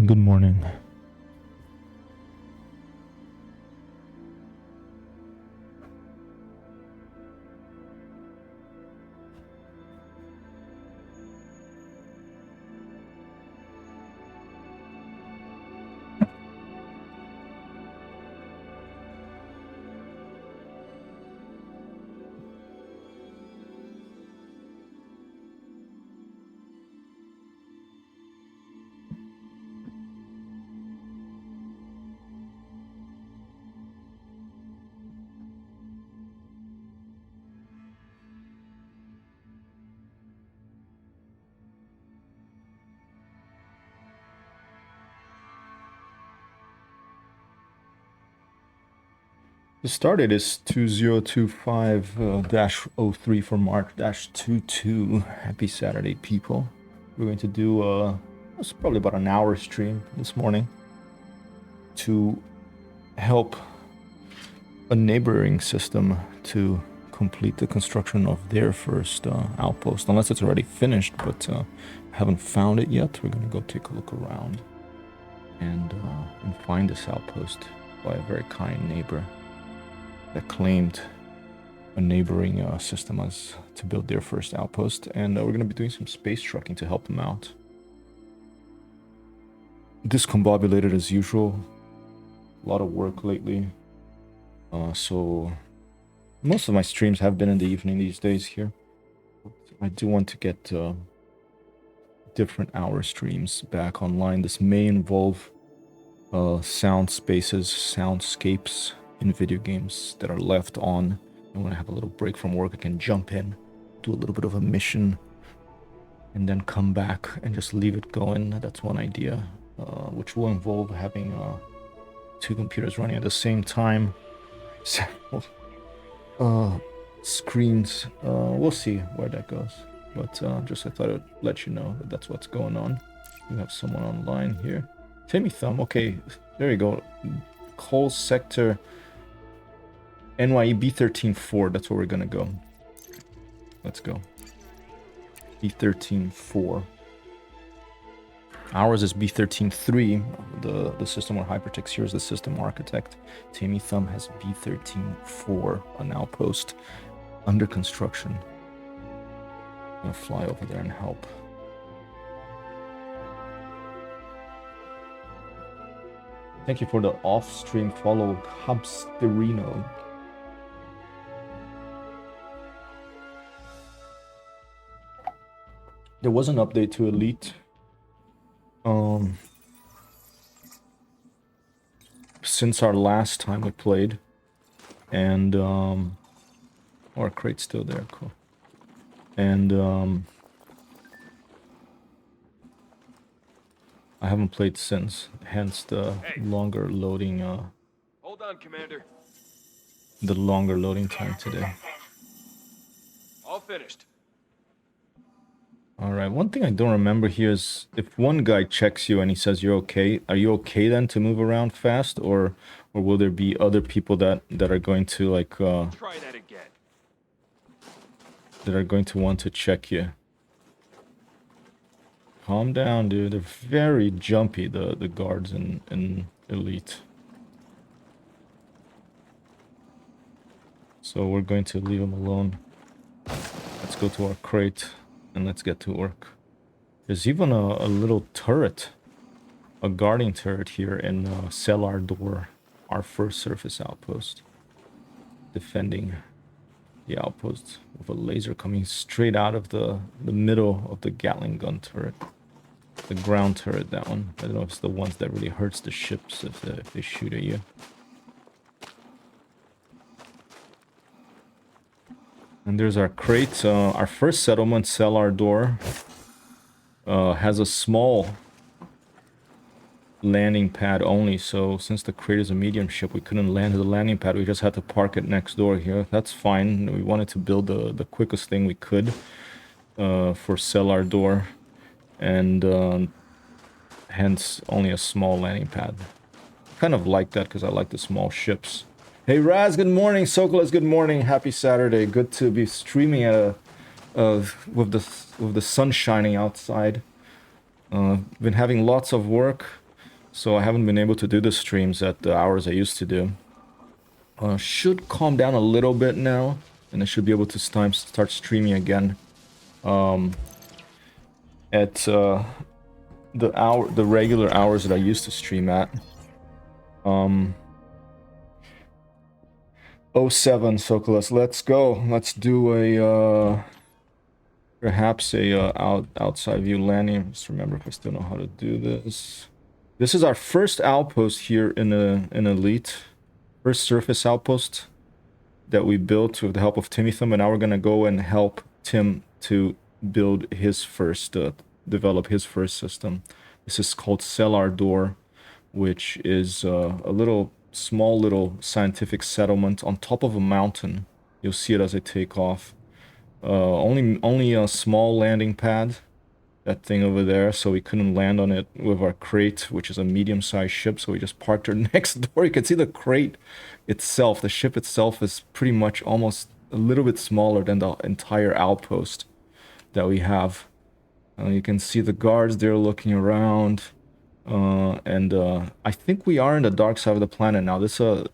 Good morning. The start date is 2025-03 for March-22. Happy Saturday, people. We're going to do it's probably about an hour stream this morning to help a neighboring system to complete the construction of their first outpost, unless it's already finished, but haven't found it yet. We're going to go take a look around and find this outpost by a very kind neighbor that claimed a neighboring system as to build their first outpost, and we're going to be doing some space trucking to help them out. Discombobulated as usual. A lot of work lately. So most of my streams have been in the evening these days here. I do want to get different hour streams back online. This may involve sound spaces, soundscapes in video games that are left on. And when I have a little break from work, I can jump in, do a little bit of a mission, and then come back and just leave it going. That's one idea, which will involve having two computers running at the same time. Several screens. We'll see where that goes. But just I thought I would let you know that that's what's going on. We have someone online here. TimmyThumb. Okay, there you go. Cole Sector NYE B13-4, that's where we're gonna go. Let's go. B13-4. Ours is B13-3, the system where HyperTextHero is the system architect. TimmyThumb has B13-4, an outpost under construction. I'm gonna fly over there and help. Thank you for the off-stream follow, Hubsterino. There was an update to Elite. Since our last time we played. And, our crate's still there, cool. And, I haven't played since, hence the longer loading, Hold on, Commander. The longer loading time today. All finished. Alright, one thing I don't remember here is if one guy checks you and he says you're okay, are you okay then to move around fast, or will there be other people that are going to like Try that again. that are going to want to check you? Calm down, dude. They're very jumpy, the guards in Elite. So we're going to leave them alone. Let's go to our crate and let's get to work. There's even a little turret, a guarding turret here in Cellar Door, our first surface outpost, defending the outpost with a laser coming straight out of the middle of the Gatling gun turret. The ground turret, that one. I don't know if it's the ones that really hurts the ships if they shoot at you. And there's our crate. Our first settlement, Cellar Door, has a small landing pad only. So since the crate is a medium ship, we couldn't land at the landing pad. We just had to park it next door here. That's fine. We wanted to build the quickest thing we could for Cellar Door. And hence only a small landing pad. Kind of like that because I like the small ships. Hey Raz, good morning. Sokolas, good morning. Happy Saturday. Good to be streaming at with the sun shining outside. Been having lots of work. so I haven't been able to do the streams at the hours I used to do. Should calm down a little bit now, and I should be able to start streaming again. At the regular hours that I used to stream at. 07 Sokolas, let's go. Let's do a perhaps a outside view landing. Just remember if I still know how to do this. This is our first outpost here in Elite. First surface outpost that we built with the help of TimmyThumb, and now we're gonna go and help Tim to build his first develop his first system. This is called Cellar Door, which is a small little scientific settlement on top of a mountain. You'll see it as I take off. Only a small landing pad, that thing over there, so we couldn't land on it with our crate, which is a medium-sized ship, so we just parked her next door. You can see the crate itself, the ship itself is pretty much almost a little bit smaller than the entire outpost that we have. You can see the guards there looking around. I think we are in the dark side of the planet now. It's a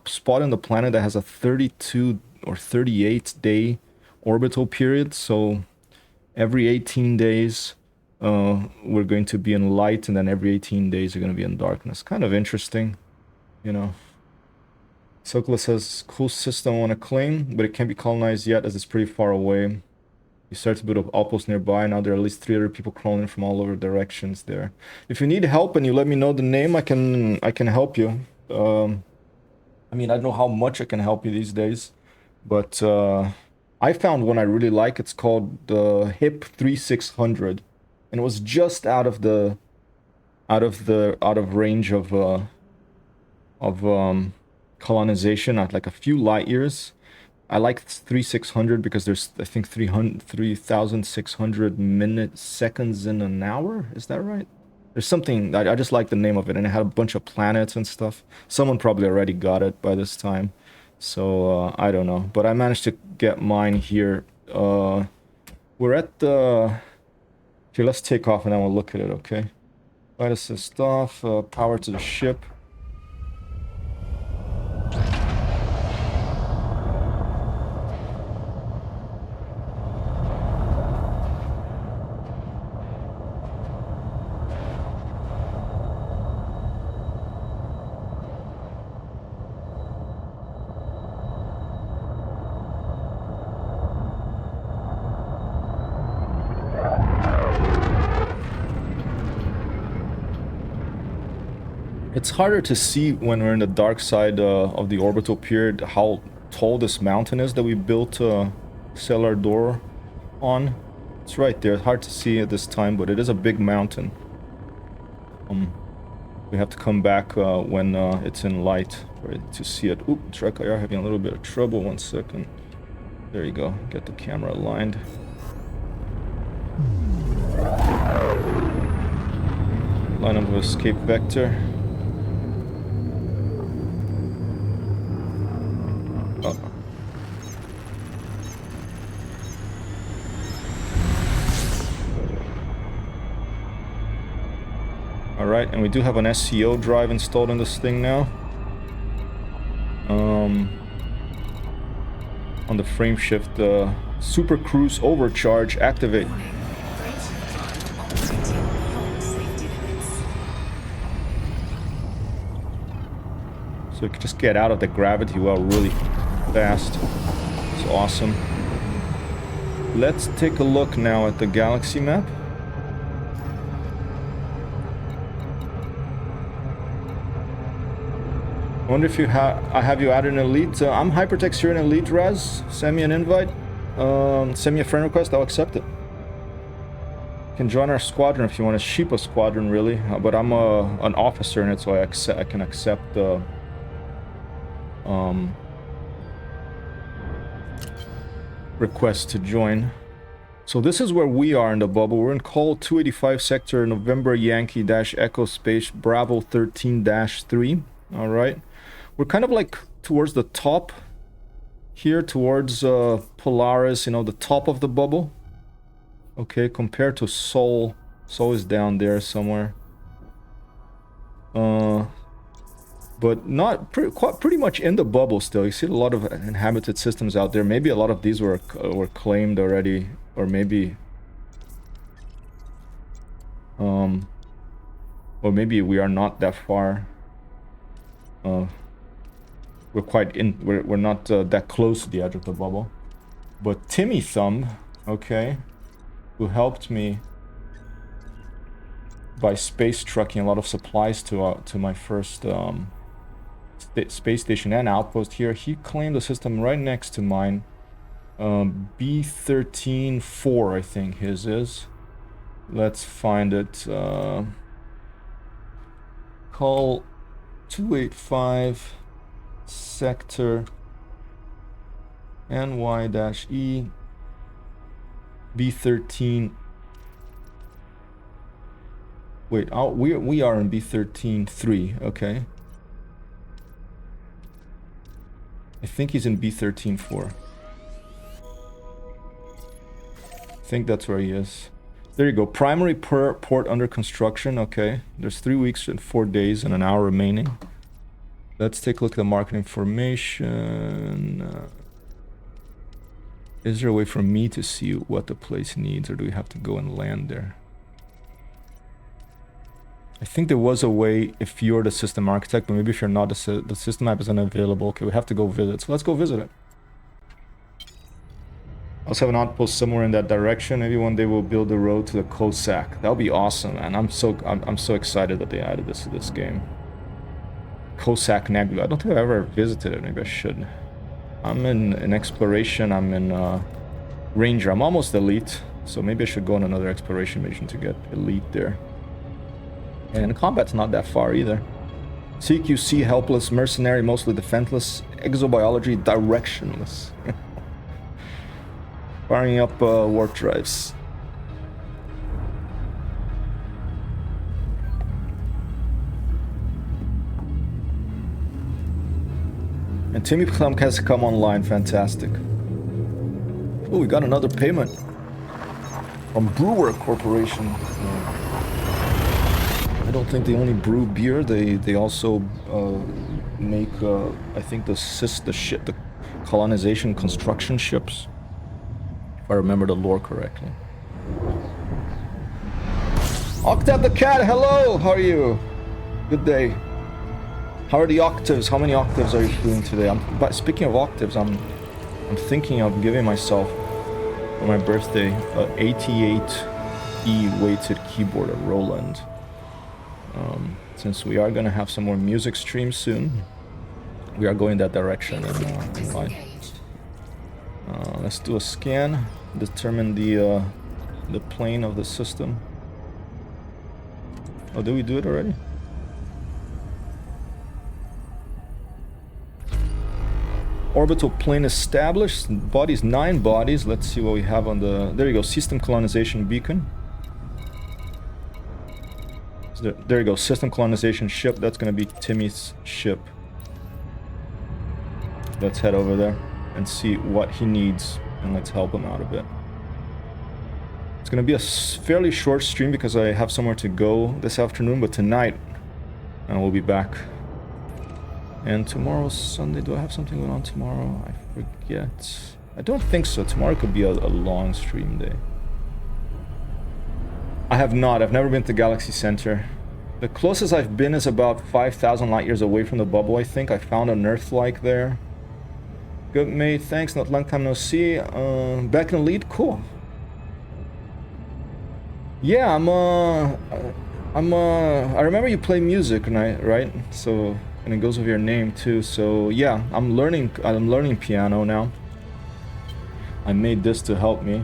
spot in the planet that has a 32 or 38 day orbital period. So every 18 days, we're going to be in light, and then every 18 days, we're going to be in darkness. Kind of interesting, you know. Sokla says, cool system I want to claim, but it can't be colonized yet as it's pretty far away. You start to build up outposts nearby. Now there are at least 300 people crawling from all over directions there. If you need help and you let me know the name, I can help you. I mean, I don't know how much I can help you these days, but I found one I really like. It's called the HIP 3600, and it was just out of range of colonization at like a few light years. I like 3600 because there's, I think, 3,600 seconds in an hour. Is that right? There's something, I just like the name of it, and it had a bunch of planets and stuff. Someone probably already got it by this time, so I don't know. But I managed to get mine here. We're at the... Okay, let's take off and then we'll look at it, okay? Light assist off, power to the ship. It's harder to see when we're in the dark side of the orbital period how tall this mountain is that we built Cellar Door on. It's right there. It's hard to see at this time, but it is a big mountain. We have to come back when it's in light to see it. Oop, truck, I are having a little bit of trouble. 1 second. There you go. Get the camera aligned. Line up with escape vector. Alright, and we do have an SCO drive installed in this thing now. On the frame shift, Super Cruise Overcharge activate. So we can just get out of the gravity well really fast. It's awesome. Let's take a look now at the galaxy map. I wonder if I have you added an elite. I'm HyperTextHero in elite res. Send me an invite. Send me a friend request. I'll accept it. You can join our squadron if you want. A Sheepa squadron, really. But I'm an officer in it, so I can accept the request to join. So this is where we are in the bubble. We're in call 285 sector November Yankee dash Echo Space Bravo 13-3. All right. We're kind of like towards the top here, towards Polaris, you know, the top of the bubble. Okay, compared to Sol. Sol is down there somewhere. But not pretty much in the bubble still. You see a lot of inhabited systems out there. Maybe a lot of these were claimed already, or maybe we are not that far. We're not that close to the edge of the bubble. But TimmyThumb, okay, who helped me by space trucking a lot of supplies to my first space station and outpost here. He claimed a system right next to mine. B13-4, I think his is. Let's find it. Call 285 sector NY-E B13. Wait, we are in B13-3, okay. I think he's in B13-4. I think that's where he is. There you go. Primary port under construction. Okay. There's 3 weeks and 4 days and an hour remaining. Let's take a look at the market information. Is there a way for me to see what the place needs, or do we have to go and land there? I think there was a way if you're the system architect, but maybe if you're not, the system map isn't available. Okay, we have to go visit. So let's go visit it. I also have an outpost somewhere in that direction. Maybe one day we'll build the road to the Cossack. That'll be awesome, man. I'm so excited that they added this to this game. Cossack Nebula. I don't think I've ever visited it. Maybe I should. I'm in exploration. I'm in Ranger. I'm almost elite, so maybe I should go on another exploration mission to get elite there. And combat's not that far either. CQC, helpless, mercenary, mostly defenseless, exobiology, directionless. Firing up warp drives. And TimmyThumb has come online, fantastic. Oh, we got another payment from Brewer Corporation. I don't think they only brew beer. They also make I think the colonization construction ships, if I remember the lore correctly. Octave the cat, hello. How are you? Good day. How are the octaves? How many octaves are you doing today? But speaking of octaves, I'm thinking of giving myself for my birthday a 88E weighted keyboard, a Roland. Since we are gonna have some more music streams soon, we are going that direction in life. Let's do a scan, determine the plane of the system. Oh, did we do it already? Orbital plane established. Bodies, 9 bodies. Let's see what we have on the... There you go, system colonization beacon. There you go, system colonization ship. That's gonna be Timmy's ship. Let's head over there and see what he needs, and let's help him out a bit. It's gonna be a fairly short stream because I have somewhere to go this afternoon, but tonight we'll be back. And tomorrow's Sunday. Do I have something going on tomorrow? I forget. I don't think so. Tomorrow could be a long stream day. I have not. I've never been to Galaxy Center. The closest I've been is about 5,000 light years away from the bubble, I think. I found an Earth-like there. Good, mate. Thanks. Not long time no see. Back in the lead? Cool. Yeah, I remember you play music, right? So... And it goes with your name too, so yeah, I'm learning piano now. I made this to help me.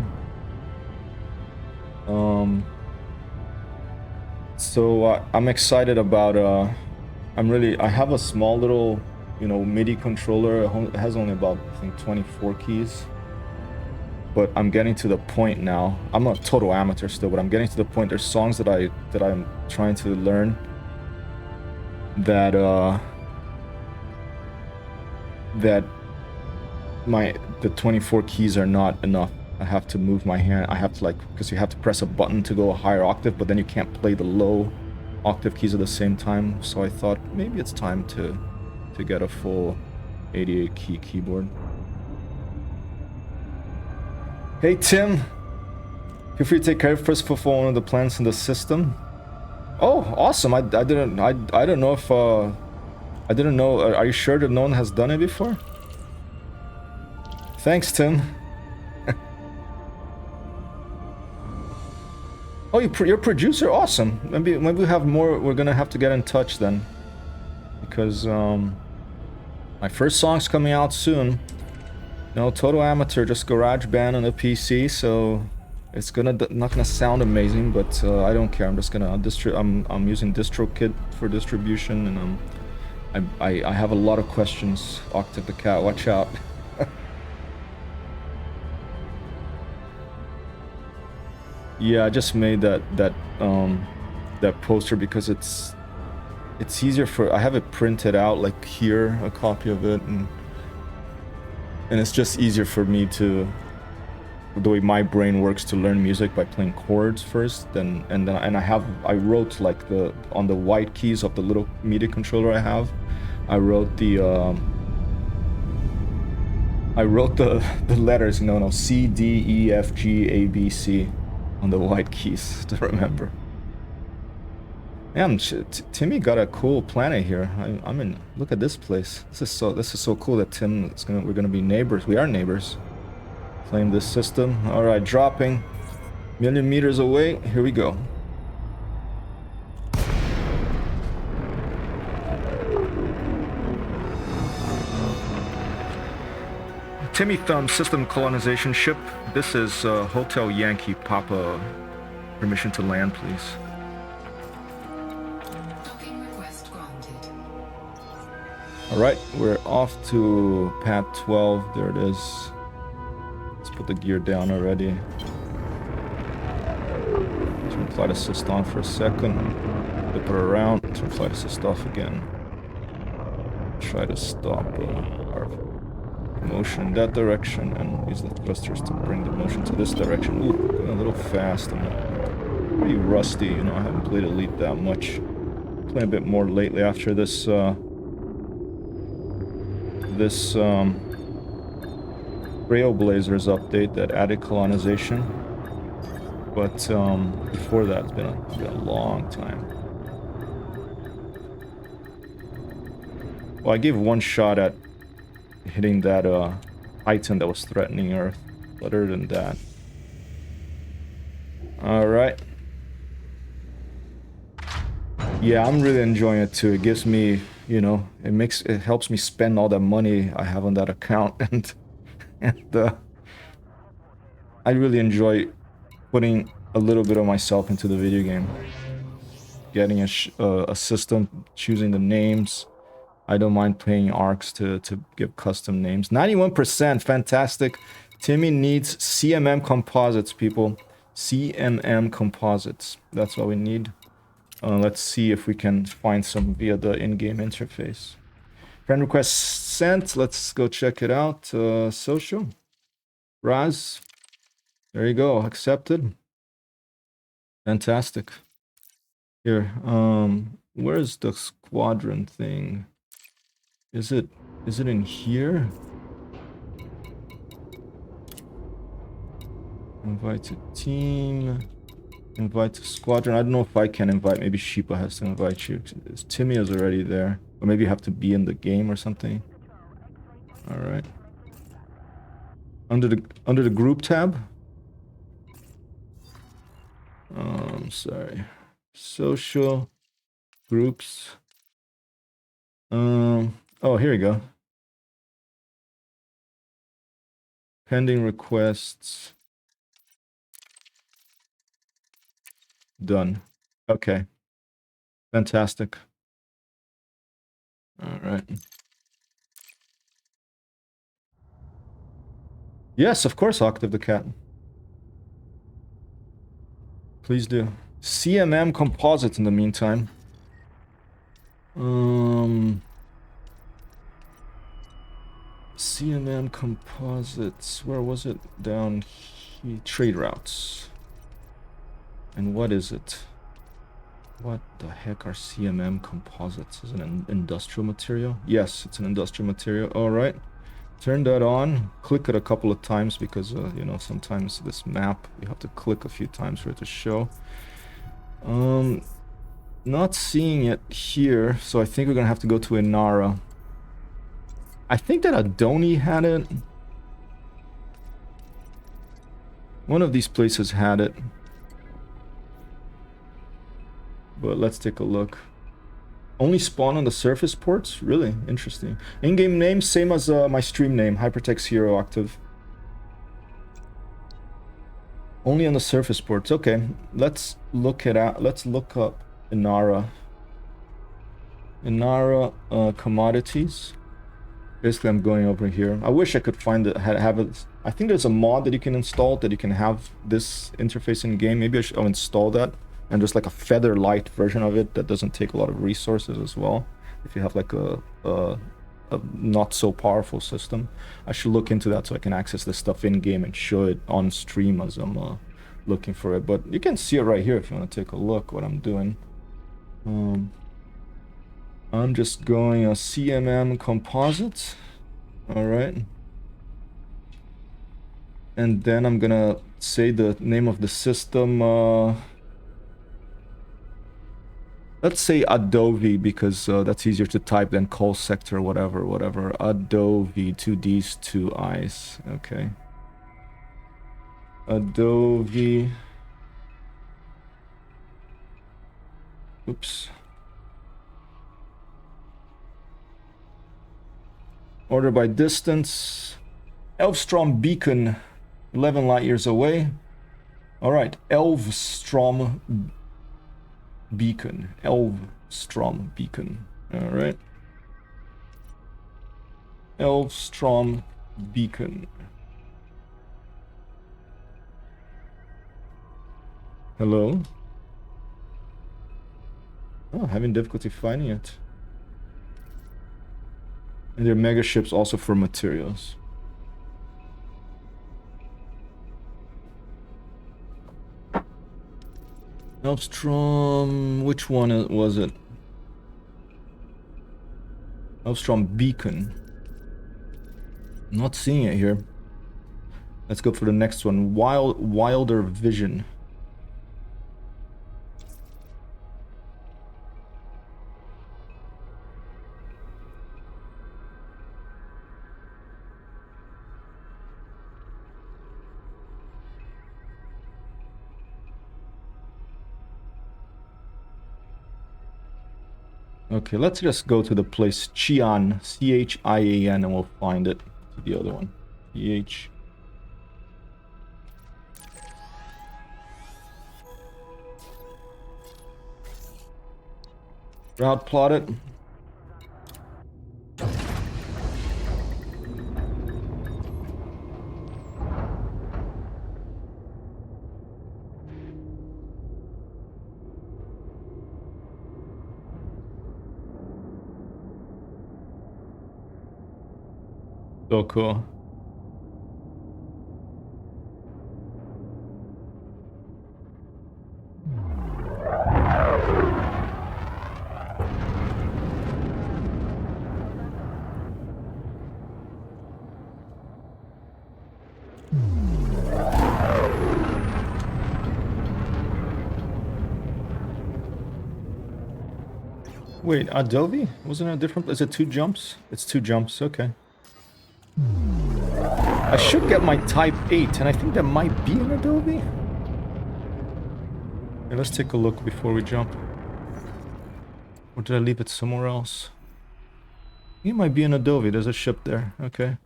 So I'm excited about I have a small little, MIDI controller. It has only about, I think, 24 keys. But I'm getting to the point now. I'm a total amateur still, but I'm getting to the point. There's songs that I'm trying to learn that the 24 keys are not enough. I have to move my hand. I have to because you have to press a button to go a higher octave, but then you can't play the low octave keys at the same time, so I thought maybe it's time to get a full 88 key keyboard. Hey Tim, feel free to take care first for one of the plants in the system. Oh, awesome! I don't know if I didn't know. Are you sure that no one has done it before? Thanks, Tim. Oh, you're a producer? Awesome. Maybe we have more. We're gonna have to get in touch then, because my first song's coming out soon. No, total amateur, just GarageBand on the PC, so it's not gonna sound amazing, but I don't care. I'm just gonna I'm using DistroKid for distribution, and I have a lot of questions. Octave the Cat, watch out. Yeah, I just made that poster because it's easier for, I have it printed out like here, a copy of it, and it's just easier for me to, the way my brain works, to learn music by playing chords first, and I wrote like on the white keys of the little MIDI controller I have, I wrote the letters, no, C, D, E, F, G, A, B, C on the white keys to remember. Man, Timmy got a cool planet here. I mean, look at this place. This is so cool that we're gonna be neighbors. We are neighbors. Claim this system. All right, dropping. Million meters away. Here we go. TimmyThumb system colonization ship. This is Hotel Yankee Papa. Permission to land, please. Alright, we're off to pad 12. There it is. Let's put the gear down already. Turn flight assist on for a second. Flip it around. Turn flight assist off again. Try to stop our motion in that direction and use the thrusters to bring the motion to this direction. Ooh, going a little fast. I'm pretty rusty, you know, I haven't played Elite that much. Playing a bit more lately after this Trailblazers update that added colonization, but before that it's been a long time. Well, I gave one shot at hitting that item that was threatening Earth. Other than that, all right. Yeah, I'm really enjoying it too. It gives me, you know, it helps me spend all that money I have on that account, and I really enjoy putting a little bit of myself into the video game. Getting a system, choosing the names. I don't mind paying ARCs to give custom names. 91%, fantastic. Timmy needs CMM composites, people. CMM composites. That's what we need. Let's see if we can find some via the in-game interface. Friend request sent. Let's go check it out. Social. Raz. There you go. Accepted. Fantastic. Here. Where's the squadron thing? Is it in here? Invite to team. Invite to squadron. I don't know if I can invite. Maybe Sheepa has to invite you. Timmy is already there. Or maybe you have to be in the game or something. Alright. Under the group tab? Sorry. Social. Groups. Oh, here we go. Pending requests. Done. Okay. Fantastic. All right. Yes, of course, Octave the Cat. Please do. CMM composites in the meantime. CMM composites. Where was it? Down here. Trade routes. And what is it? What the heck are CMM composites? Is it an industrial material? Yes, it's an industrial material. All right. Turn that on. Click it a couple of times because, you know, sometimes this map, you have to click a few times for it to show. Not seeing it here, so I think we're gonna have to go to Inara. I think that Adoni had it. One of these places had it. But let's take a look. Only spawn on the surface ports? Really? Interesting. In-game name, same as my stream name, HyperTextHero active. Only on the surface ports. Okay, let's look up Inara. Inara commodities. Basically, I'm going over here. I wish I could find it, have it. I think there's a mod that you can install that you can have this interface in game. Maybe I'll install that. And just like a feather light version of it that doesn't take a lot of resources as well. If you have like a not so powerful system, I should look into that so I can access this stuff in game and show it on stream as I'm looking for it. But you can see it right here if you want to take a look what I'm doing. I'm just going a CMM composite. All right. And then I'm gonna say the name of the system. Let's say Adobe because that's easier to type than call sector, whatever. Adobe, 2 D's, 2 I's. Okay. Adobe. Oops. Order by distance. Elvstrom beacon, 11 light years away. All right, Elvstrom beacon. Elvstrom beacon. All right. Elvstrom beacon. Hello? Oh, having difficulty finding it. And there are mega ships also for materials. Elvstrom, which one was it? Elvstrom beacon. Not seeing it here. Let's go for the next one. Wilder vision. Okay, let's just go to the place Chian, C-H-I-A-N, and we'll find it. The other one, C-H. Route plotted. So cool. Wait, Adobe? Wasn't it a different? Is it 2 jumps? It's 2 jumps, okay. I should get my Type 8, and I think that might be an Adobe. Okay, let's take a look before we jump. Or did I leave it somewhere else? It might be an Adobe. There's a ship there. Okay.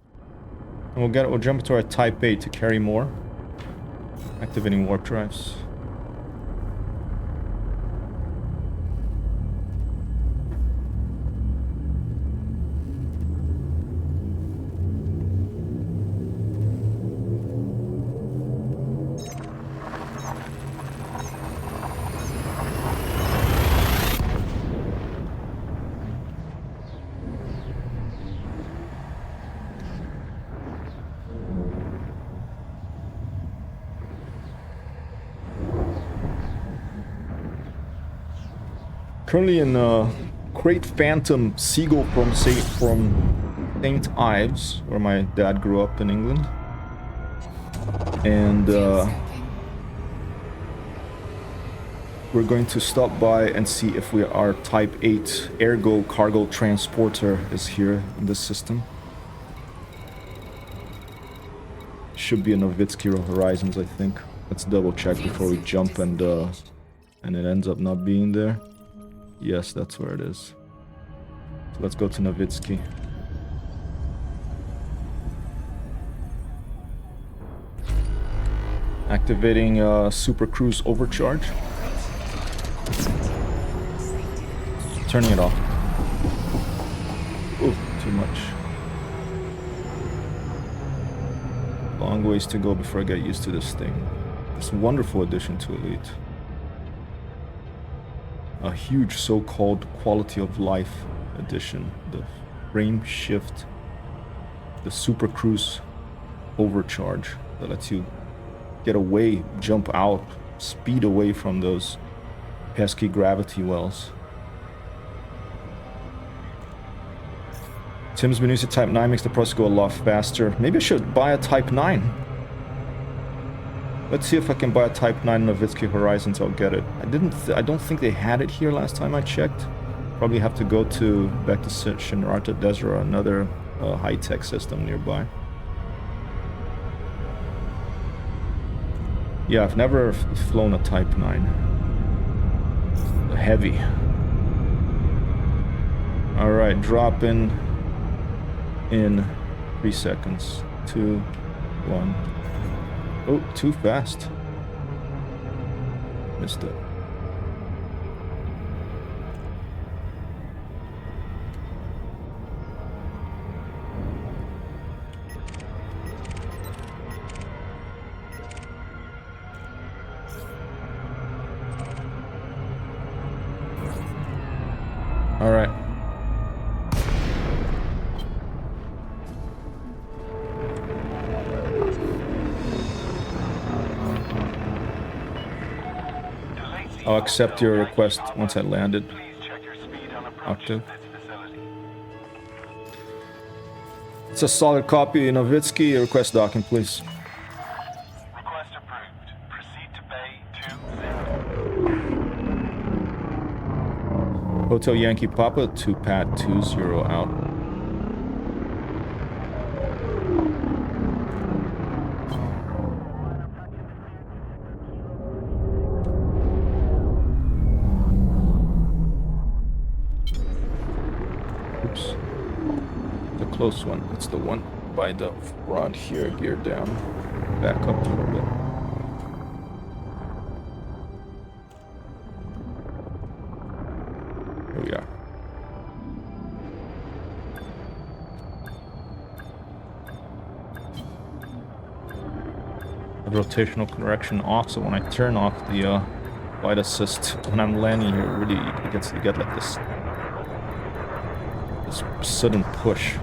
And we'll jump into our Type 8 to carry more. Activating warp drives. Currently in Great Phantom Seagull from St. Ives, where my dad grew up in England. And we're going to stop by and see if our Type 8 Ergo cargo transporter is here in this system. Should be a Novitskiro Horizons, I think. Let's double check before we jump and it ends up not being there. Yes, that's where it is. So let's go to Novitsky. Activating Super Cruise Overcharge. Turning it off. Ooh, too much. Long ways to go before I get used to this thing. It's a wonderful addition to Elite. A huge so-called quality of life addition. The frame shift, the Super Cruise Overcharge that lets you get away, jump out, speed away from those pesky gravity wells. Tim's been using Type 9, makes the process go a lot faster. Maybe I should buy a Type 9. Let's see if I can buy a Type 9 Novitsky Horizons. I'll get it. I don't think they had it here last time I checked. Probably have to go back to Shinrarta Desert or another high-tech system nearby. Yeah, I've never flown a Type 9. A heavy. Alright, drop in 3 seconds. 2, 1. Oh, too fast. Missed it. All right. I'll accept your request once I landed. Octave. It's a solid copy. Novitsky, request docking, please. Request approved. Proceed to Bay 20. Hotel Yankee Papa to Pad 20 out. Oops. The close one. It's the one by the front here, gear down. Back up a little bit. Here we are. The rotational correction off, so when I turn off the flight assist when I'm landing here, really you get like this sudden push. I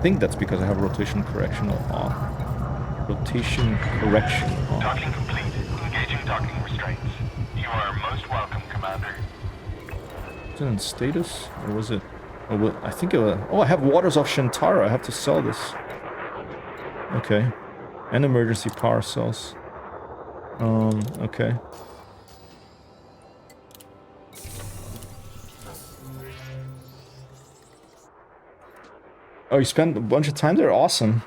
think that's because I have rotation correction off. Rotation correction off. Docking complete. Engaging docking restraints. You are most welcome, Commander. Is it in status? Or was it... Oh, well, I think it was... Oh, I have Waters of Shintara. I have to sell this. Okay. And emergency power cells. Okay. Oh, you spent a bunch of time there? Awesome.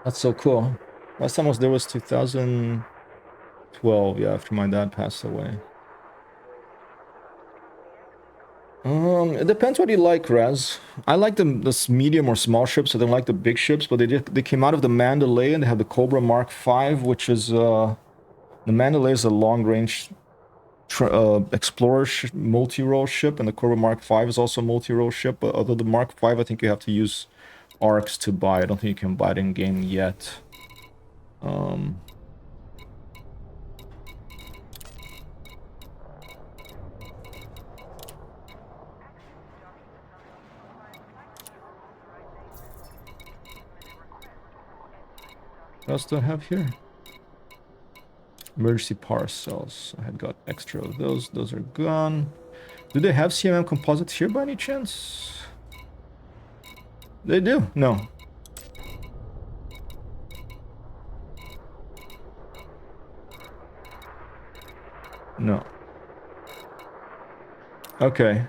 That's so cool. Last time I was there was 2012, yeah, after my dad passed away. It depends what you like, Raz. I like this medium or small ships. I don't like the big ships, but they came out of the Mandalay and they have the Cobra Mark V, which is the Mandalay is a long-range explorer multi-role ship, and the Cobra Mark V is also a multi-role ship. But although the Mark V, I think you have to use ARCs to buy. I don't think you can buy it in game yet. What else do I have here? Emergency power cells. I had got extra of those. Those are gone. Do they have CMM composites here by any chance? They do? No. No. Okay.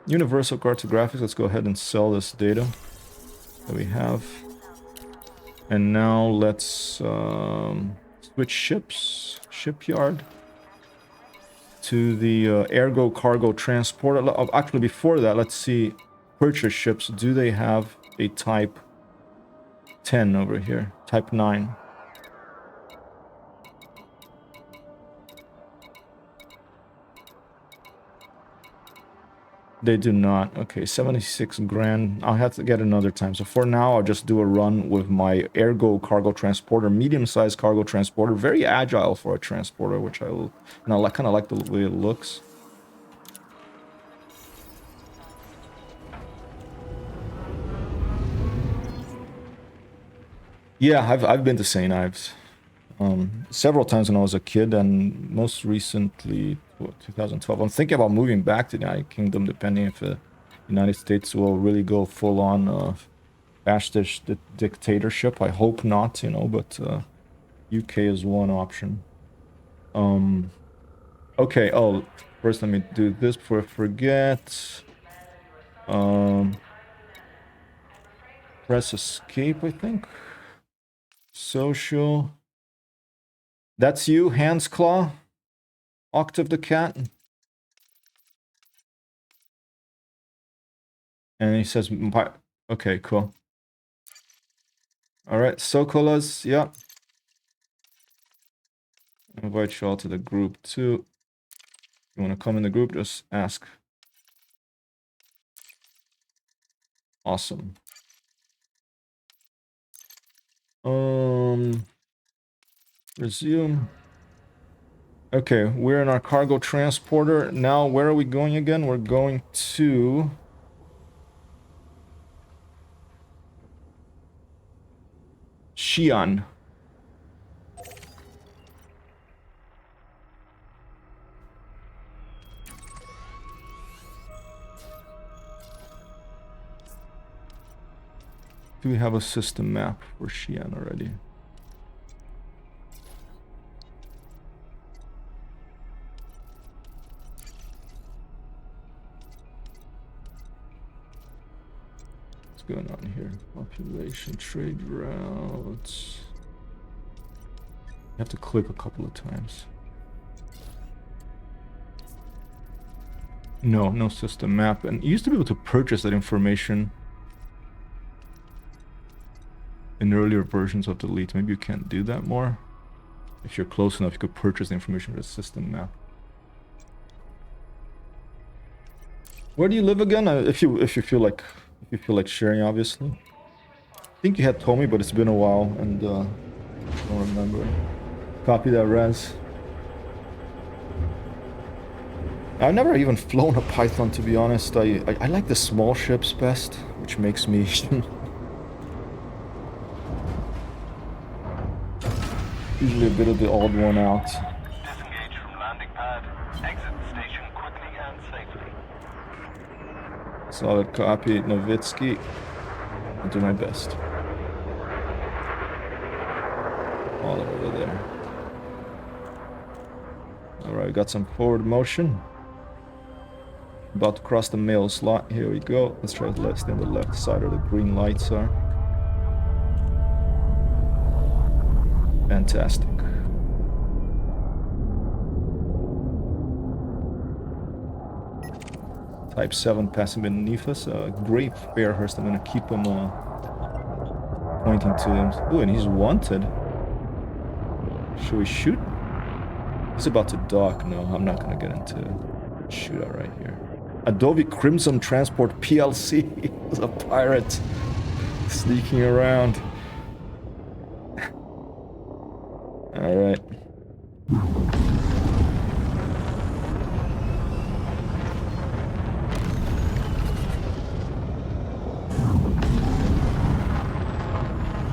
Universal cartographics. Let's go ahead and sell this data that we have. And now let's switch ships. Shipyard. To the Ergo Cargo Transporter. Actually, before that, let's see. Purchase ships. Do they have a Type 10 over here? Type 9. They do not. Okay, 76 grand. I'll have to get another time. So for now, I'll just do a run with my Ergo Cargo Transporter. Medium-sized cargo transporter. Very agile for a transporter, which I will... And I kind of like the way it looks. Yeah, I've been to St. Ives. Several times when I was a kid, and most recently, 2012. I'm thinking about moving back to the United Kingdom, depending if the United States will really go full-on fascist dictatorship. I hope not, you know, but UK is one option. Okay, oh, first let me do this before I forget. Press escape, I think. Social. That's you, Hans Claw? Octave the cat? And he says, okay, cool. Alright, Sokolas, yeah. Invite you all to the group too. If you want to come in the group, just ask. Awesome. Resume. Okay, we're in our cargo transporter. Now, where are we going again? We're going to... Xi'an. Do we have a system map for Xi'an already? Going on here? Population, trade routes. You have to click a couple of times. No, no system map. And you used to be able to purchase that information in earlier versions of the Elite. Maybe you can't do that more. If you're close enough, you could purchase the information with a system map. Where do you live again? If you feel like sharing, obviously. I think you had told me, but it's been a while, and don't remember. Copy that, Raz. I've never even flown a Python, to be honest. I like the small ships best, which makes me usually a bit of the odd one out. Disengage from landing pad. Exit the station quickly and safely. Solid copy, Nowitzki. I'll do my best. All over there. Alright, got some forward motion. About to cross the mail slot. Here we go. Let's try to stay on the left side where the green lights are. Fantastic. Type 7 passing beneath us. Great Fairhurst. I'm gonna keep him pointing to him. Ooh, and he's wanted. Should we shoot? He's about to dock. No, I'm not gonna get into shootout right here. Adobe Crimson Transport PLC is a pirate sneaking around. Alright.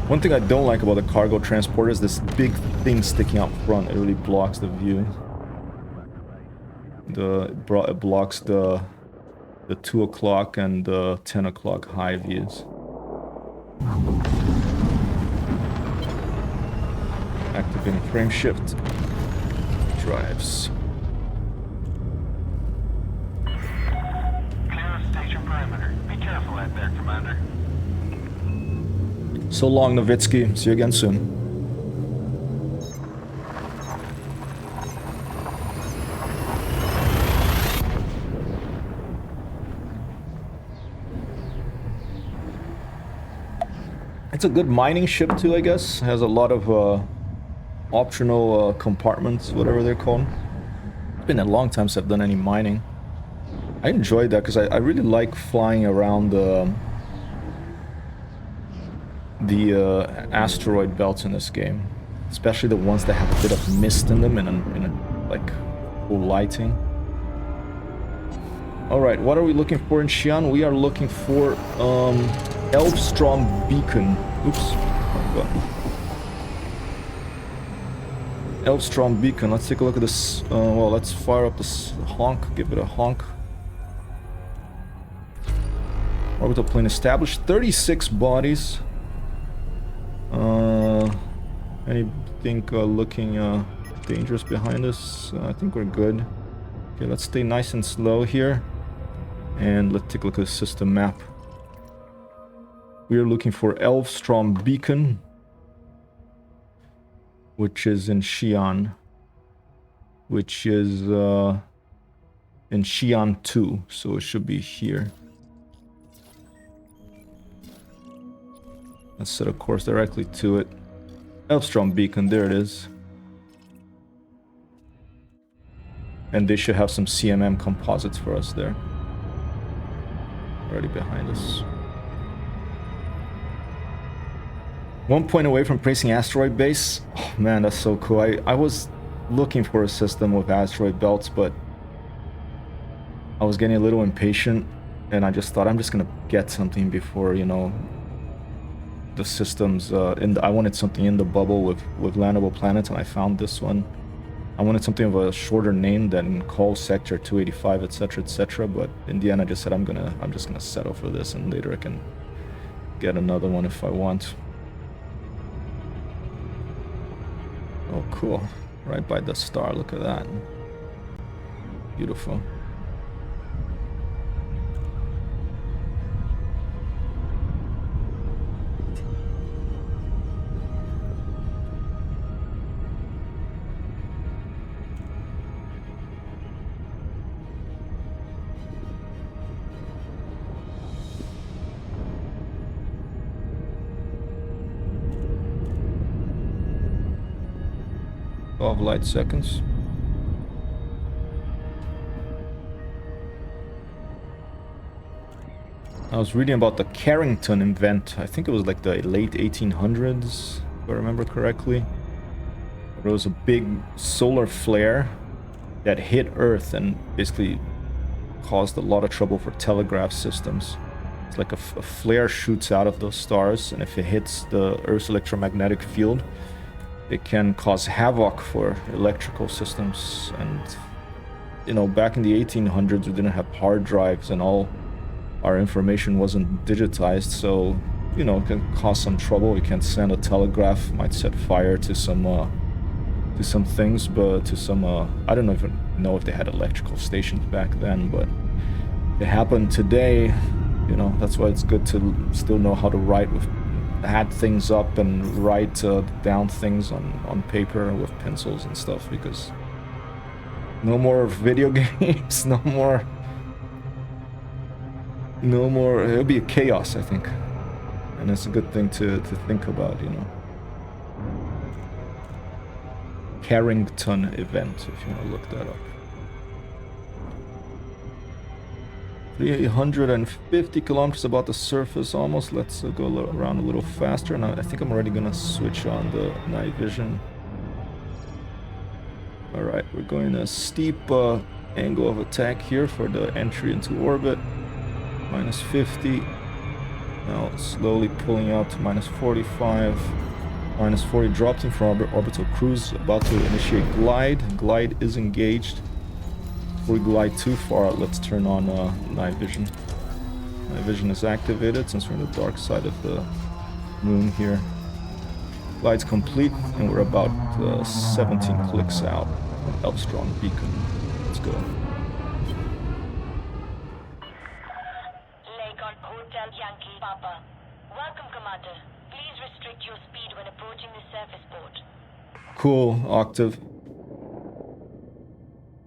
One thing I don't like about the cargo transporter is this big thing sticking out front. It really blocks the view. It blocks the 2 o'clock and the 10 o'clock high views. Activating frame shift. Drives. Clear of station perimeter. Be careful out there, Commander. So long, Nowitzki. See you again soon. It's a good mining ship too, I guess. Has a lot of optional compartments, whatever they're called. It's been a long time since I've done any mining. I enjoyed that because I really like flying around the asteroid belts in this game, especially the ones that have a bit of mist in them and like full lighting. All right, what are we looking for in Xi'an? We are looking for Elfstrom Beacon. Oops. Oh, Elfstrom Beacon. Let's take a look at this. Well, let's fire up this honk. Give it a honk. Orbital plane established. 36 bodies. Anything looking dangerous behind us? I think we're good. Okay, let's stay nice and slow here. And let's take a look at the system map. We are looking for Elfstrom Beacon, which is in Xi'an, which is in Xi'an 2, so it should be here. Let's set a course directly to it. Elfstrom Beacon, there it is. And they should have some CMM composites for us there. Already behind us. 1 point away from placing asteroid base. Oh man, that's so cool. I was looking for a system with asteroid belts, but I was getting a little impatient, and I just thought I'm just gonna get something before, you know, the systems. I wanted something in the bubble with landable planets, and I found this one. I wanted something of a shorter name than call sector 285, etc., etc. But in the end, I just said I'm just gonna settle for this, and later I can get another one if I want. Oh, cool! Right by the star. Look at that. Beautiful. Of light seconds. I was reading about the Carrington event. I think it was like the late 1800s, if I remember correctly. There was a big solar flare that hit Earth and basically caused a lot of trouble for telegraph systems. It's like a flare shoots out of those stars, and if it hits the Earth's electromagnetic field, it can cause havoc for electrical systems. And, you know, back in the 1800s, we didn't have hard drives and all our information wasn't digitized, so, you know, it can cause some trouble. You can send a telegraph, might set fire to some things, but to some, I don't even know if they had electrical stations back then, but it happened today. You know, that's why it's good to still know how to add things up and write down things on paper with pencils and stuff, because no more video games, no more, it'll be a chaos, I think. And it's a good thing to think about, you know. Carrington event, if you want to look that up. 350 kilometers above the surface almost. Let's go around a little faster. Now I think I'm already gonna switch on the night vision. Alright, we're going a steep angle of attack here for the entry into orbit. Minus 50. Now slowly pulling out to minus 45. Minus 40, dropped in from orbital cruise. About to initiate glide. Glide is engaged. Before we glide too far, let's turn on night vision. Night vision is activated since we're on the dark side of the moon here. Glide's complete, and we're about 17 clicks out from Elfstrong Beacon. Let's go. Lake on Hotel Yankee Papa. Welcome, Commander. Please restrict your speed when approaching the surface port. Cool, Octave.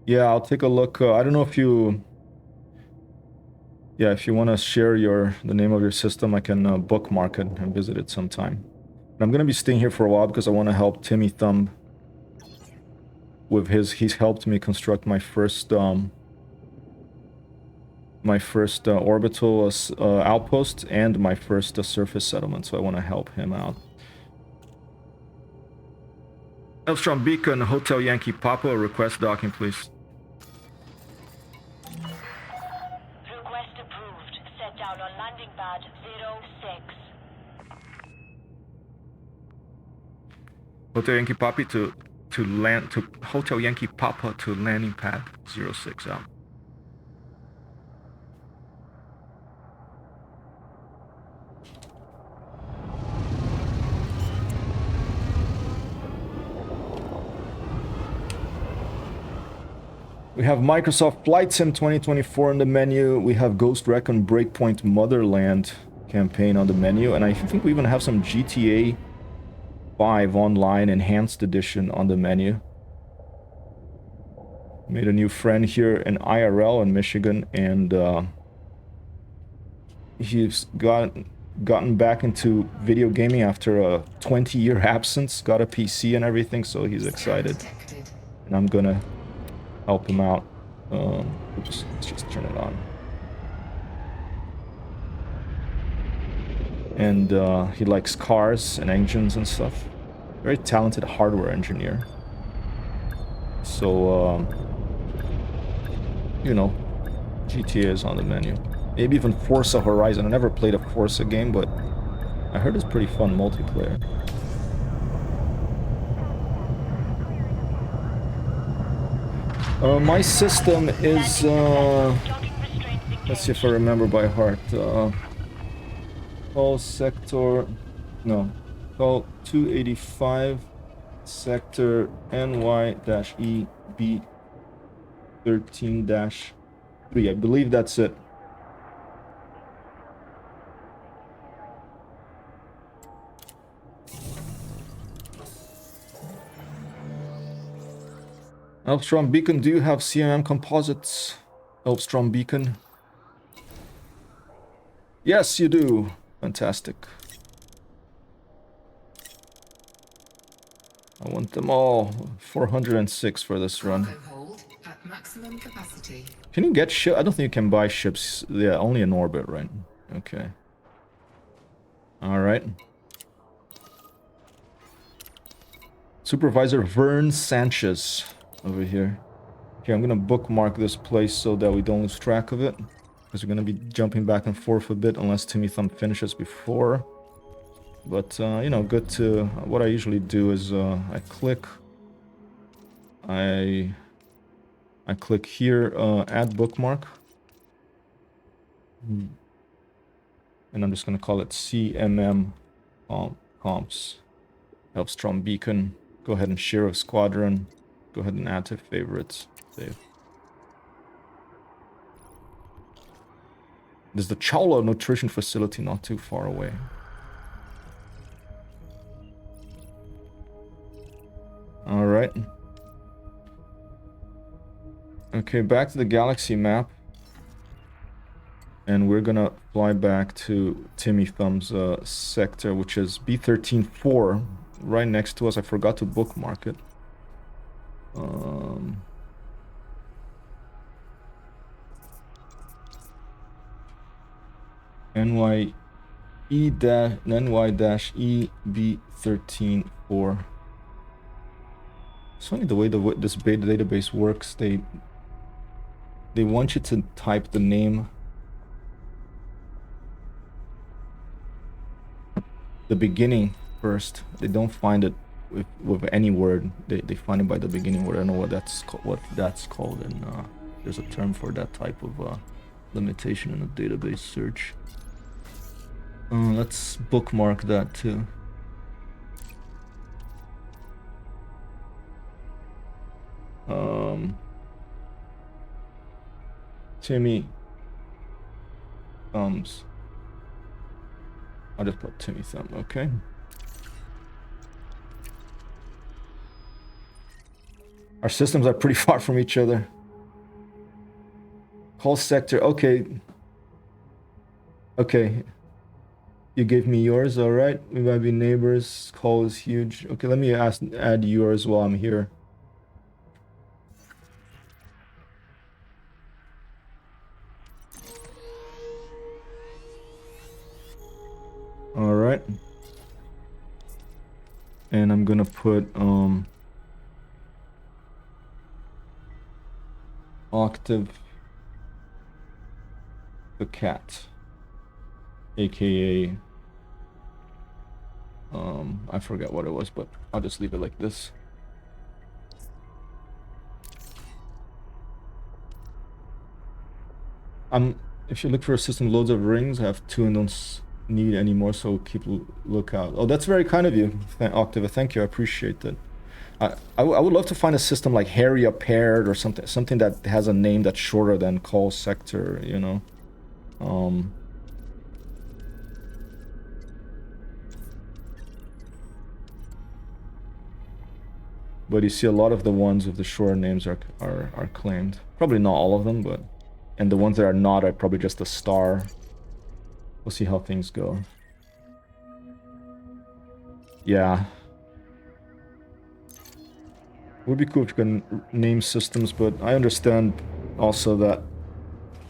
Yeah, I'll take a look. I don't know if you... Yeah, if you want to share the name of your system, I can bookmark it and visit it sometime. And I'm going to be staying here for a while because I want to help TimmyThumb with his... He's helped me construct my first orbital outpost and my first surface settlement, so I want to help him out. Elfstrom Beacon, Hotel Yankee Papa, request docking, please. Request approved. Set down on landing pad 06. Hotel Yankee Papa to Hotel Yankee Papa to landing pad 06 out. We have Microsoft Flight Sim 2024 on the menu. We have Ghost Recon Breakpoint Motherland campaign on the menu. And I think we even have some GTA 5 Online Enhanced Edition on the menu. Made a new friend here in IRL in Michigan. And he's gotten back into video gaming after a 20-year absence. Got a PC and everything, so he's excited. And I'm gonna help him out. Oops, let's just turn it on. And he likes cars and engines and stuff. Very talented hardware engineer. So, you know, GTA is on the menu. Maybe even Forza Horizon. I never played a Forza game, but I heard it's pretty fun multiplayer. My system is, let's see if I remember by heart. Call sector, no, call 285, sector NY-EB13-3. I believe that's it. Elfstrom Beacon, do you have CMM composites? Elfstrom Beacon? Yes, you do. Fantastic. I want them all. 406 for this run. Hold at maximum capacity. Can you get ship? I don't think you can buy ships. Yeah, only in orbit, right? Okay. Alright. Supervisor Vern Sanchez over here. Okay, I'm gonna bookmark this place so that we don't lose track of it, because we're gonna be jumping back and forth a bit unless TimmyThumb finishes before. But you know, good to... What I usually do is I click here, add bookmark, and I'm just gonna call it CMM comps. Elfstrom Beacon. Go ahead and share a squadron. Go ahead and add to favorites. Save. There's the Chowla Nutrition Facility not too far away. Alright. Okay, back to the galaxy map. And we're gonna fly back to TimmyThumb's sector, which is B13-4, right next to us. I forgot to bookmark it. NY-EB13-4. It's funny the way this beta database works. They want you to type the name, the beginning first. They don't find it with any word. They find it by the beginning word. I don't know what that's called in there's a term for that type of limitation in a database search. Let's bookmark that too. Timmy Thumbs. I'll just put TimmyThumb, okay. Our systems are pretty far from each other. Call sector, okay. Okay. You gave me yours, alright. We might be neighbors. Call is huge. Okay, let me add yours while I'm here. Alright. And I'm gonna put Octave the cat, aka I forget what it was, but I'll just leave it like this. If you look for a system loads of rings, I have 2 and don't need any more, so keep lookout. Oh, that's very kind of you, Octave. Thank you, I appreciate that. I would love to find a system like Harrier paired or something that has a name that's shorter than call sector, you know. But you see a lot of the ones with the shorter names are claimed. Probably not all of them, but and the ones that are not are probably just a star. We'll see how things go. Yeah. It would be cool if you can name systems, but I understand also that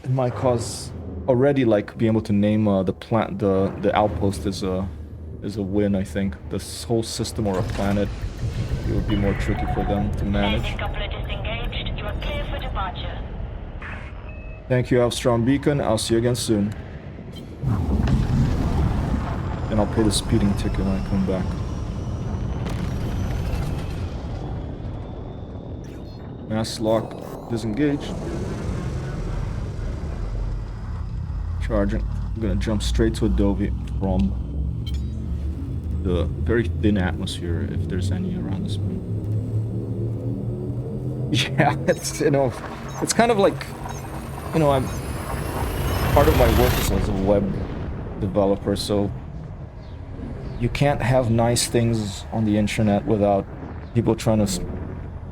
it might cause already like being able to name the outpost is a win. I think this whole system or a planet, it would be more tricky for them to manage. Couplet is engaged. You are clear for departure. Thank you, Alstrom Beacon. I'll see you again soon. And I'll pay the speeding ticket when I come back. Mass lock disengaged. Charging. I'm gonna jump straight to Adobe from the very thin atmosphere, if there's any around this moon. Yeah, it's, you know, it's kind of like, you know, I'm part of my work is as a web developer, so you can't have nice things on the internet without people trying to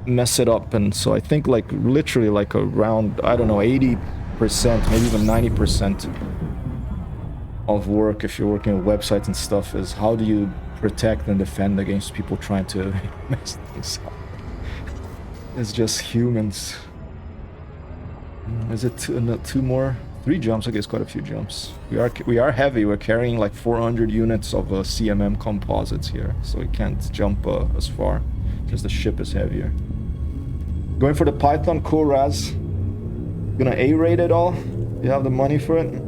mess it up. And so I think like literally like around, I don't know, 80%, maybe even 90% of work, if you're working with websites and stuff, is how do you protect and defend against people trying to mess things up. It's just humans. Is it two more? 3 jumps? I guess quite a few jumps. We are heavy. We're carrying like 400 units of CMM composites here, so we can't jump as far because the ship is heavier. Going for the Python, cool, Raz. Gonna A-rate it all? You have the money for it?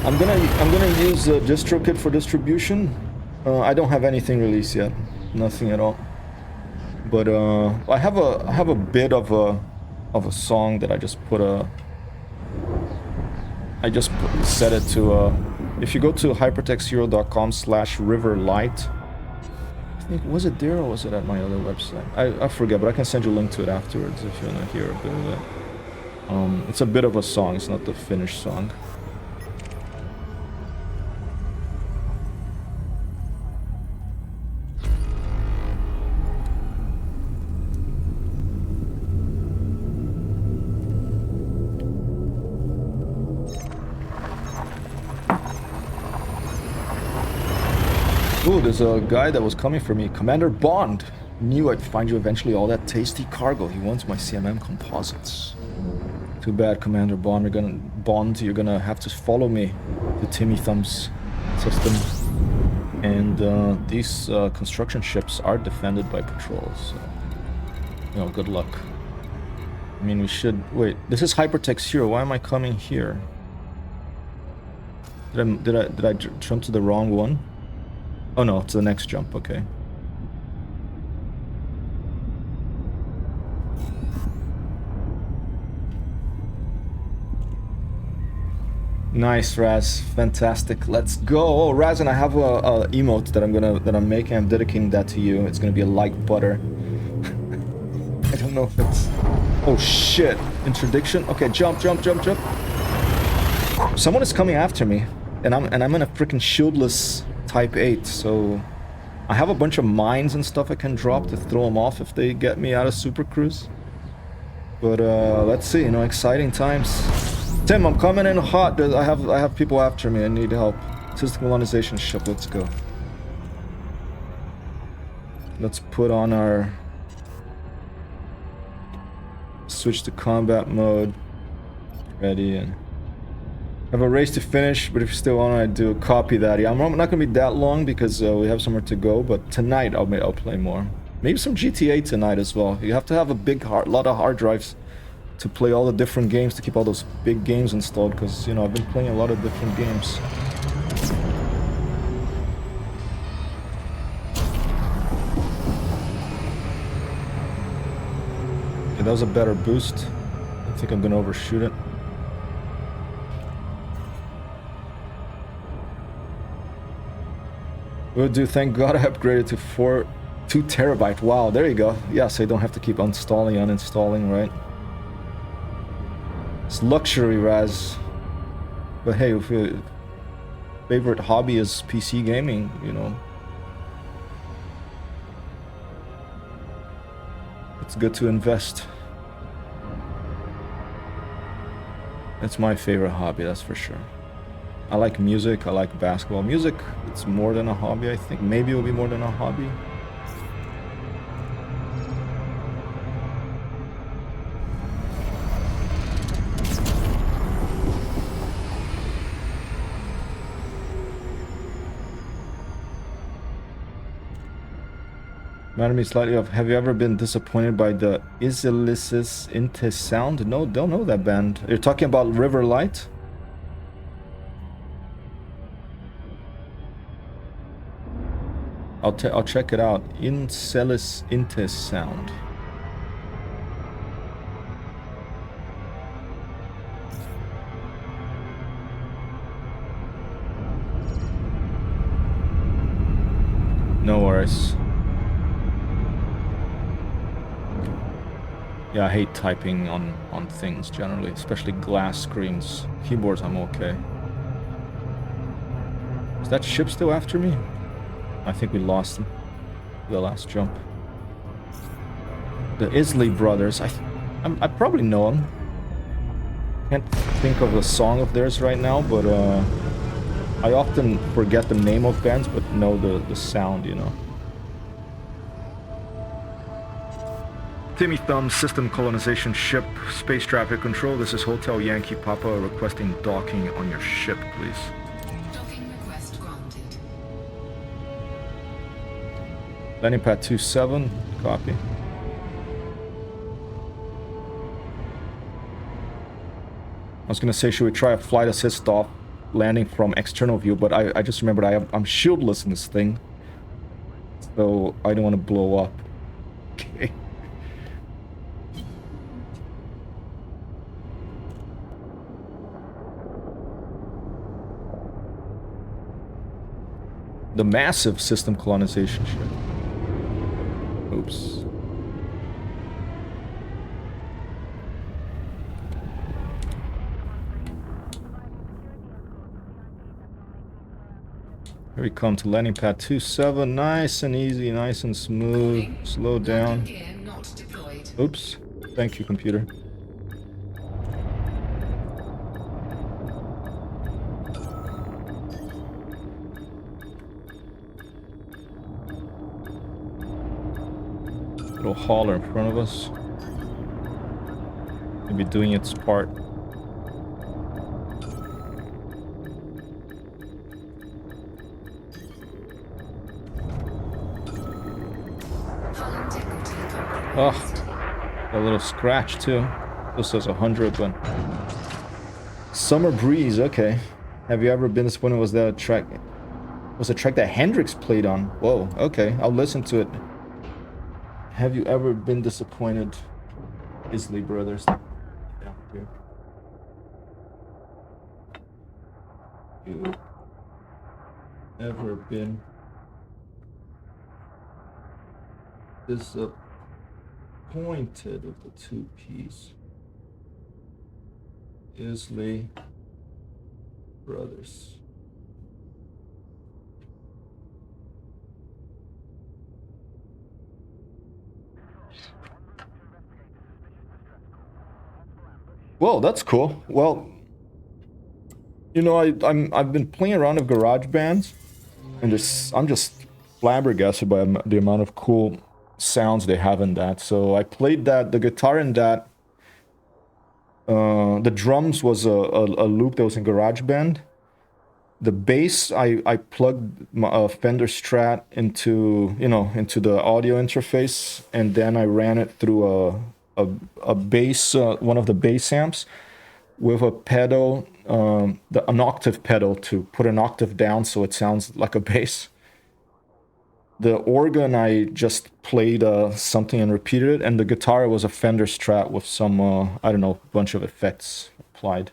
I'm gonna use DistroKit for distribution. I don't have anything released yet, nothing at all. But I have a bit of a song that I just set it to. If you go to hypertexthero.com/riverlight, I think, was it there or was it at my other website? I forget, but I can send you a link to it afterwards if you wanna hear a bit of it. It's a bit of a song. It's not the finished song. Ooh, there's a guy that was coming for me. Commander Bond. Knew I'd find you eventually, all that tasty cargo. He wants my CMM composites. Too bad, Commander Bond. You're gonna have to follow me to TimmyThumb's system. And these construction ships are defended by patrols. So, you know, good luck. I mean, we should... Wait, this is HyperTextHero. Why am I coming here? Did I jump to the wrong one? Oh no, it's the next jump, okay. Nice, Raz. Fantastic. Let's go. Oh, Raz, and I have a emote that I'm making. I'm dedicating that to you. It's gonna be a like butter. I don't know if it's... Oh shit. Interdiction. Okay, jump, jump, jump, jump. Someone is coming after me, and I'm in a freaking shieldless type 8, so I have a bunch of mines and stuff I can drop to throw them off if they get me out of Super Cruise. But let's see, you know, exciting times. Tim, I'm coming in hot. I have people after me. I need help. System colonization ship. Let's go. Let's put on our... Switch to combat mode. Ready and... I have a race to finish, but if you still want to do copy that. Yeah, I'm not gonna be that long because we have somewhere to go. But tonight I'll play more. Maybe some GTA tonight as well. You have to have a lot of hard drives to play all the different games, to keep all those big games installed. Because you know I've been playing a lot of different games. Okay, that was a better boost. I think I'm gonna overshoot it. Will do. Thank God I upgraded to 2 terabyte. Wow, there you go. Yeah, so you don't have to keep uninstalling, right? It's luxury, Raz. But hey, if your favorite hobby is PC gaming, you know, it's good to invest. It's my favorite hobby, that's for sure. I like music, I like basketball. Music, it's more than a hobby, I think. Maybe it'll be more than a hobby. Matter me slightly off. Have you ever been disappointed by the Isilicis Intes sound? No, don't know that band. You're talking about River Light? I'll check it out. Incelis Intes sound. No worries. Yeah, I hate typing on things generally, especially glass screens. Keyboards, I'm okay. Is that ship still after me? I think we lost them. The last jump. The Isley brothers. I probably know them. Can't think of a song of theirs right now, but I often forget the name of bands, but know the sound, you know. TimmyThumb, system colonization ship, space traffic control. This is Hotel Yankee Papa requesting docking on your ship, please. Docking request granted. Landing pad 27, copy. I was gonna say, should we try a flight assist off landing from external view, but I just remembered I'm shieldless in this thing, so I don't want to blow up. Okay. The massive system colonization ship. Oops. Here we come to landing pad 27. Nice and easy, nice and smooth. Slow down. Gear not deployed. Oops. Thank you, computer. Little hauler in front of us. Maybe doing its part. Oh, a little scratch too. This says 100, but Summer Breeze. Okay. Have you ever been disappointed? Was that a track? Was a track that Hendrix played on? Whoa. Okay, I'll listen to it. Have you ever been disappointed? Isley Brothers. Yeah, here. you ever been disappointed with the two-piece Isley Brothers? Well, that's cool. Well, you know, I've been playing around with GarageBand, and I'm just flabbergasted by the amount of cool sounds they have in that. So I played that, the guitar in that. The drums was a loop that was in GarageBand. The bass, I plugged my Fender Strat into, you know, into the audio interface, and then I ran it through a bass, one of the bass amps, with a pedal, an octave pedal to put an octave down so it sounds like a bass. The organ, I just played something and repeated it, and the guitar was a Fender Strat with some, I don't know, bunch of effects applied.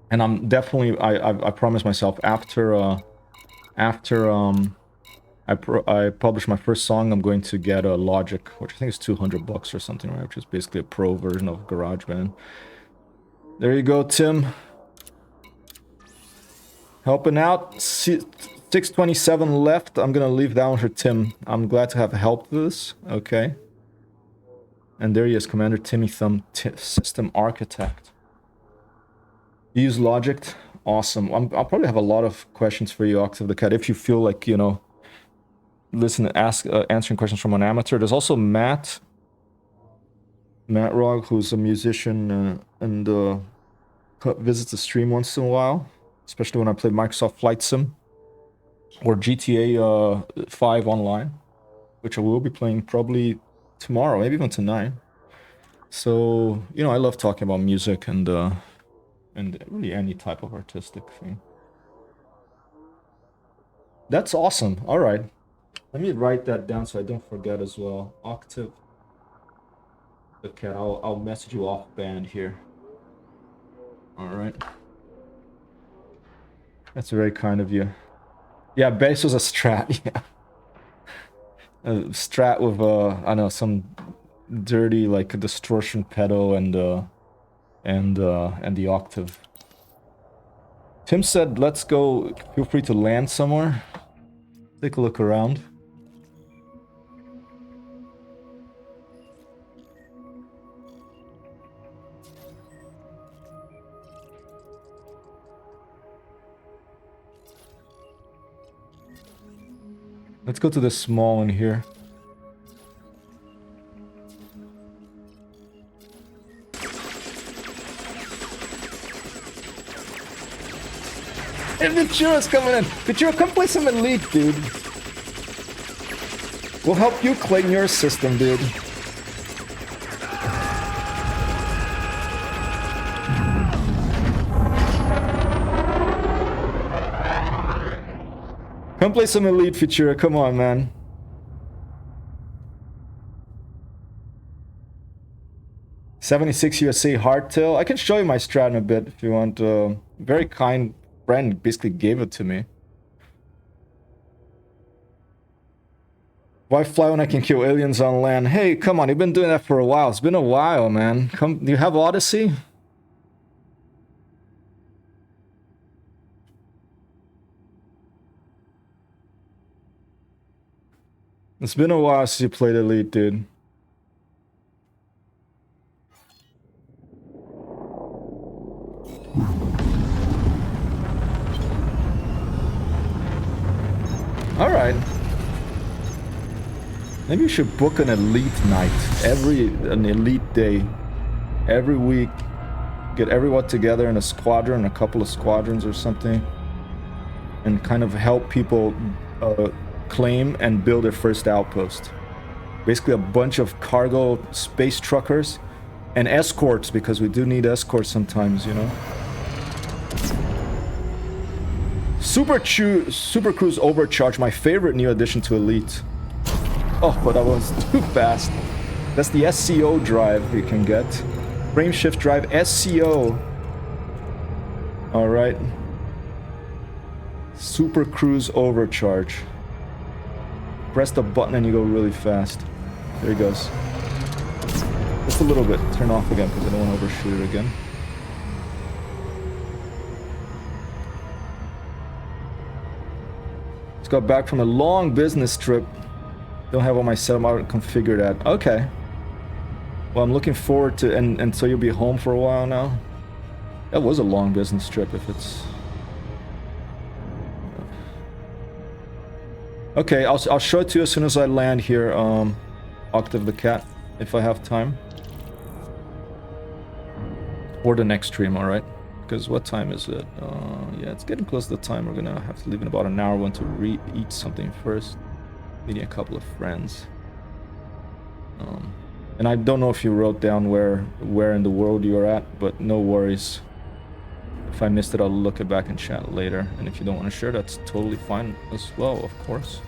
And I'm definitely, I promised myself after I publish my first song, I'm going to get a Logic, which I think is $200 or something, right? Which is basically a pro version of GarageBand. There you go, Tim. Helping out. 627 left. I'm gonna leave that one for Tim. I'm glad to have helped with this. Okay. And there he is, Commander TimmyThumb, System Architect. You use Logic? Awesome. I'll probably have a lot of questions for you, Octave the Cat, if you feel like, you know, answering questions from an amateur. There's also Matt Rogg, who's a musician and visits the stream once in a while, especially when I play Microsoft Flight Sim or GTA 5 online, which I will be playing probably tomorrow, maybe even tonight. So, you know, I love talking about music and really any type of artistic thing. That's awesome. All right. Let me write that down so I don't forget as well. Octave. Okay, I'll message you off band here. All right. That's very kind of you. Yeah, bass was a Strat. Yeah. A Strat with I don't know, some dirty like a distortion pedal and the octave. Tim said, "Let's go. Feel free to land somewhere. Take a look around." Let's go to the small one here. And Ventura's coming in. Ventura, come play some Elite, dude. We'll help you clean your system, dude. Come play some Elite, Ventura. Come on, man. $76 USA hardtail. I can show you my strat in a bit if you want. Very kind friend basically gave it to me. Why fly when I can kill aliens on land? Hey, come on, you've been doing that for a while. It's been a while, man. Come, do you have Odyssey? It's been a while since you played Elite, dude. Alright. Maybe you should book an Elite night. An Elite day. Every week. Get everyone together in a squadron, a couple of squadrons or something. And kind of help people claim and build their first outpost. Basically a bunch of cargo space truckers and escorts, because we do need escorts sometimes, you know. Super Cruise Overcharge, my favorite new addition to Elite. Oh, but that was too fast. That's the SCO drive you can get. Frame shift drive SCO. All right. Super Cruise Overcharge. Press the button and you go really fast. There he goes. Just a little bit. Turn off again because I don't want to overshoot it again. Just got back from a long business trip. Don't have all my setup out configured yet. Okay. Well, I'm looking forward to... And so you'll be home for a while now? That was a long business trip if it's... Okay, I'll show it to you as soon as I land here, Octave the Cat, if I have time. Or the next stream, alright? Because what time is it? Yeah, it's getting close to the time. We're gonna have to leave in about an hour. Want to eat something first. Meeting a couple of friends. And I don't know if you wrote down where in the world you're at, but no worries. If I missed it, I'll look it back in chat later. And if you don't want to share, that's totally fine as well, of course.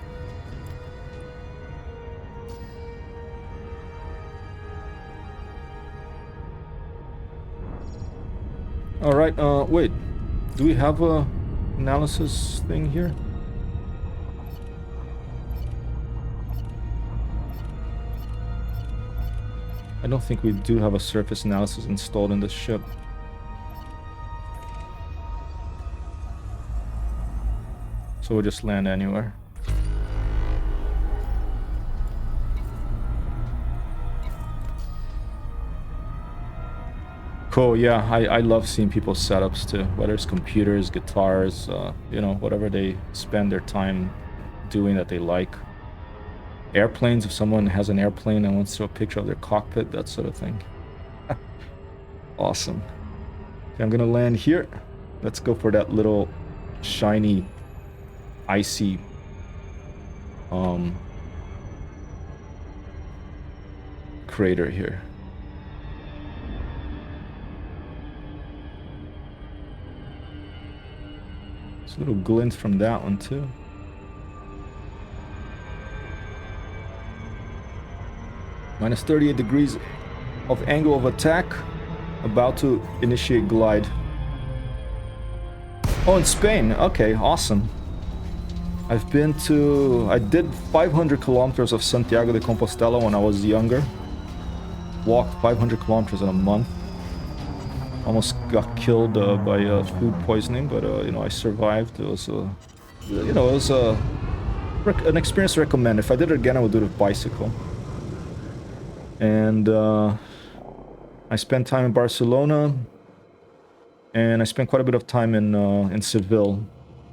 Alright, wait. Do we have a analysis thing here? I don't think we do have a surface analysis installed in this ship. So we'll just land anywhere. Cool, yeah, I love seeing people's setups too. Whether it's computers, guitars, you know, whatever they spend their time doing that they like. Airplanes, if someone has an airplane and wants to show a picture of their cockpit, that sort of thing. Awesome. Okay, I'm gonna land here. Let's go for that little shiny icy crater here. There's a little glint from that one too. Minus 38 degrees of angle of attack. About to initiate glide. Oh, in Spain. Okay, awesome. I've been to... I did 500 kilometers of Santiago de Compostela when I was younger. Walked 500 kilometers in a month. Almost got killed by food poisoning, but you know, I survived. It was you know, it was an experience to recommend. If I did it again, I would do it with bicycle. And I spent time in Barcelona, and I spent quite a bit of time in Seville,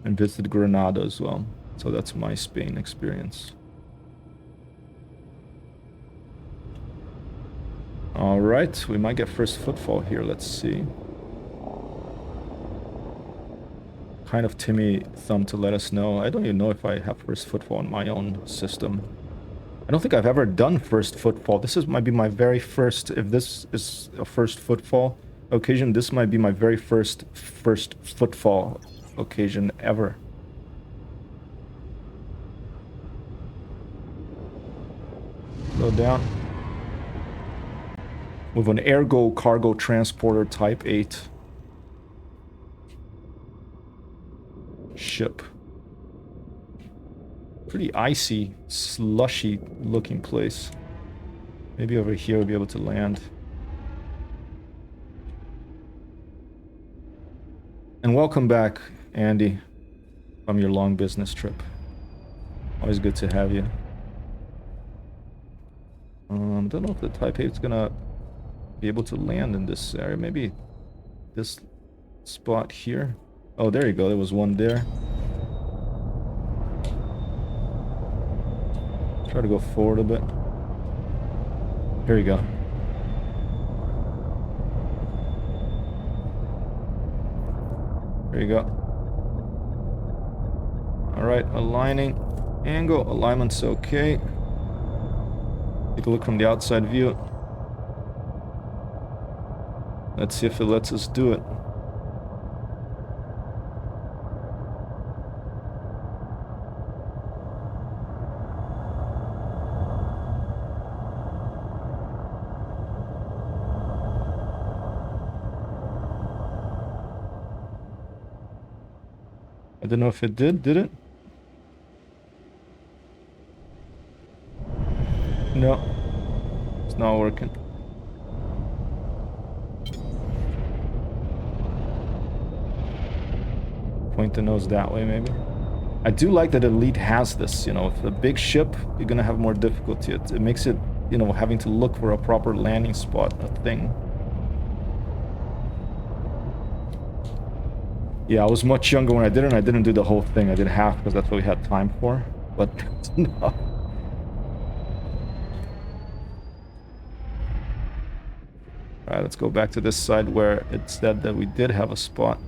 and visited Granada as well. So that's my Spain experience. All right, we might get first footfall here. Let's see. Kind of TimmyThumb to let us know. I don't even know if I have first footfall on my own system. I don't think I've ever done first footfall. This might be my very first, if this is a first footfall occasion, this might be my very first footfall occasion ever. Slow down. With an Ergo cargo transporter type 8 ship. Pretty icy, slushy looking place. Maybe over here we'll be able to land. And welcome back, Andy, from your long business trip. Always good to have you. Don't know if the Type 8 is gonna be able to land in this area. Maybe this spot here. Oh, there you go. There was one there. Try to go forward a bit. Here you go. There you go. Alright, aligning. Angle, alignment's okay. Take a look from the outside view. Let's see if it lets us do it. don't know if it did it? No. It's not working. Point the nose that way, maybe. I do like that Elite has this, you know, with a big ship, you're gonna have more difficulty. It makes it, you know, having to look for a proper landing spot a thing. Yeah, I was much younger when I did it, and I didn't do the whole thing. I did half because that's what we had time for. But no. Alright, let's go back to this side where it said that we did have a spot.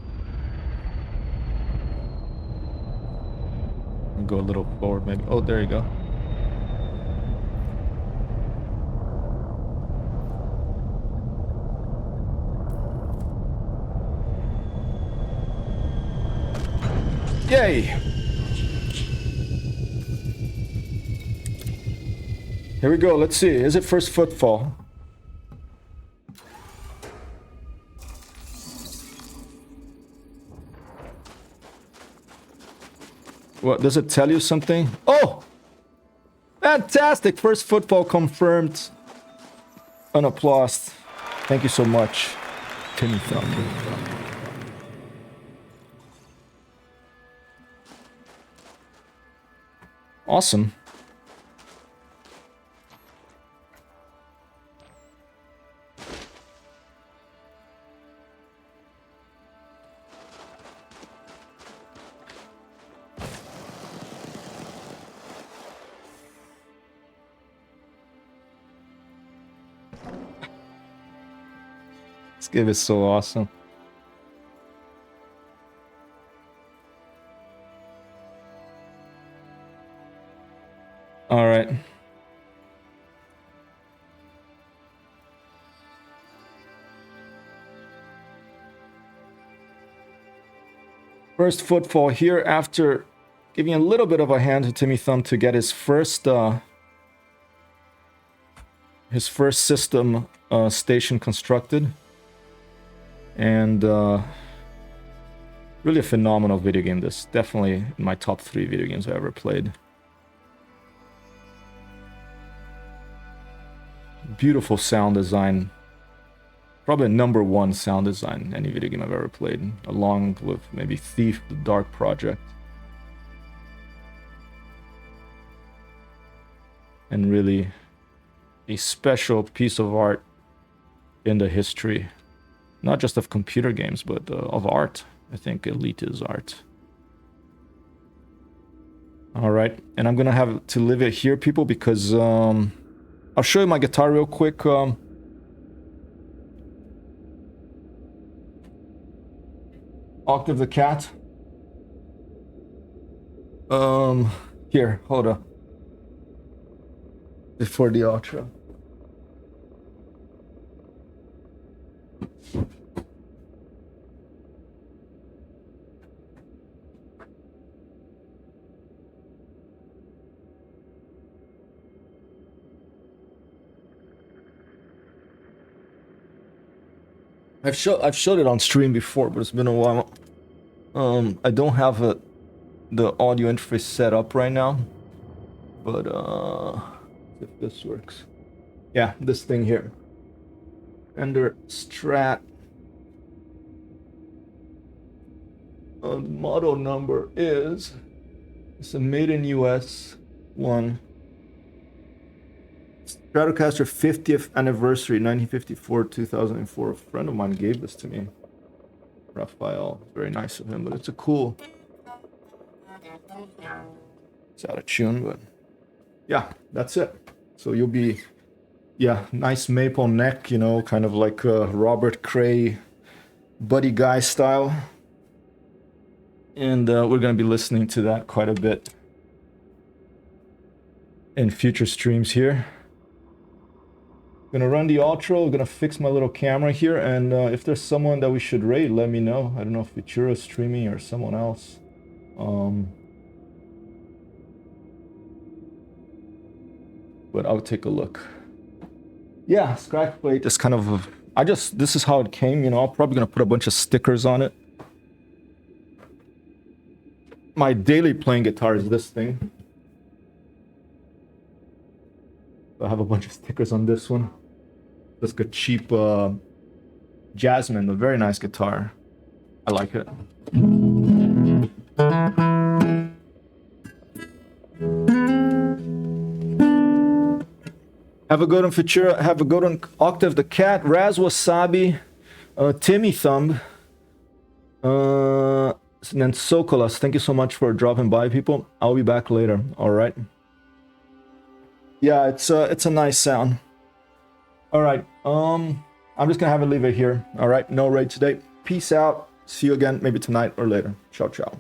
And go a little forward, maybe. Oh, there you go. Yay! Here we go. Let's see. Is it first footfall? What, does it tell you something? Oh! Fantastic! First footfall confirmed. Unapplaused. Thank you so much, TimmyThumb. Awesome. This game is so awesome. All right. First footfall here after giving a little bit of a hand to TimmyThumb to get his first system station constructed. And really a phenomenal video game. This definitely in my top 3 video games I ever played. Beautiful sound design. Probably #1 sound design in any video game I've ever played, along with maybe Thief, The Dark Project. And really a special piece of art in the history, not just of computer games, but of art. I think Elite is art. All right, and I'm gonna have to leave it here, people, because I'll show you my guitar real quick. Octave the Cat. Here, hold up. Before the outro. I've showed it on stream before, but it's been a while. I don't have the audio interface set up right now, but if this works, yeah, this thing here, Fender Strat. Model number is, it's a made in US one. Stratocaster 50th anniversary, 1954-2004. A friend of mine gave this to me. Raphael, very nice of him, but it's a cool. It's out of tune, but yeah, that's it. So you'll be, yeah, nice maple neck, you know, kind of like Robert Cray, Buddy Guy style. And we're gonna be listening to that quite a bit in future streams here. Gonna run the outro, gonna fix my little camera here, and if there's someone that we should raid, let me know. I don't know if Futura's streaming or someone else. But I'll take a look. Yeah, scratch plate is kind of this is how it came, you know. I'm probably gonna put a bunch of stickers on it. my daily playing guitar is this thing. I have a bunch of stickers on this one. Just a cheap Jasmine, a very nice guitar. I like it. Have a good one, Futura. Have a good one, Octave the Cat, Raz Wasabi, TimmyThumb, and then Sokolas. Thank you so much for dropping by, people. I'll be back later. All right. Yeah, it's a nice sound. All right. I'm just gonna leave it here. All right. No raid today. Peace out. See you again, maybe tonight or later. Ciao, ciao.